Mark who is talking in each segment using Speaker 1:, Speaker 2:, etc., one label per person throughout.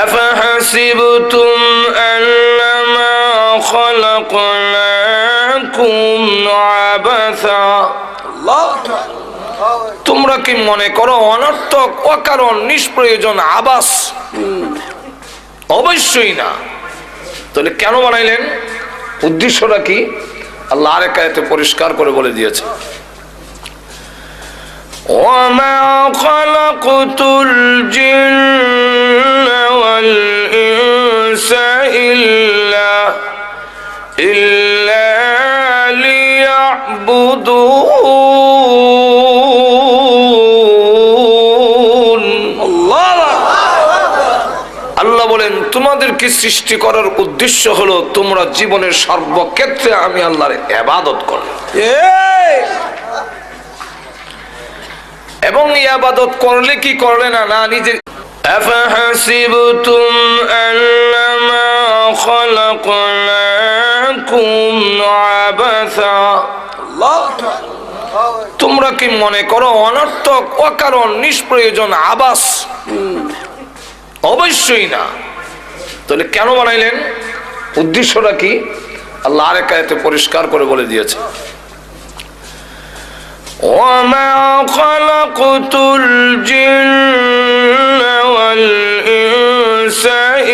Speaker 1: أفحسبتم أنما خلقناكم عبثا তোমরা কি মনে করো অনর্থক অকারণ নিষ্প্রয়োজন আবাস? অবশ্যই না। তাহলে কেন বানাইলেন? উদ্দেশ্যটা কি? আল্লাহ আরেক আয়াতে পরিষ্কার করে বলে দিয়েছে, وَمَا خَلَقْتُ الْجِنَّ وَالْإِنسَ إِلَّا لِيَعْبُدُونَ। আল্লাহ বলেন তোমাদেরকে সৃষ্টি করার উদ্দেশ্য হলো তোমরা জীবনের সর্বক্ষেত্রে আমি আল্লাহর ইবাদত করো, এবং ইবাদত করলে কি করলে না না নিজে। আফাহাসিবতুম আন্নামা খালাকনাকুম আবাসা। তোমরা কি মনে করো অনর্থক অকারণ নিষ্প্রয়োজন আবাস? অবশ্যই না। তাহলে কেন বানাইলেন? উদ্দেশ্যটা কি? আল্লাহ আরেক আয়াতে পরিষ্কার করে বলে দিয়েছে, وَمَا خَلَقْتُ الْجِنَّ وَالْإِنسَ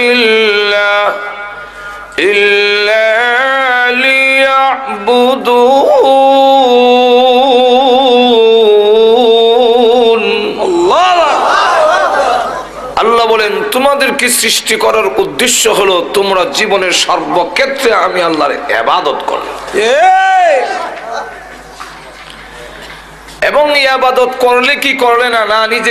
Speaker 1: إِلَّا لِيَعْبُدُونَ। আল্লাহ বলেন তোমাদেরকে সৃষ্টি করার উদ্দেশ্য হলো তোমরা জীবনের সর্বক্ষেত্রে আমি আল্লাহর ইবাদত করো, এবং ইবাদত করলে কি করলে না না নিজে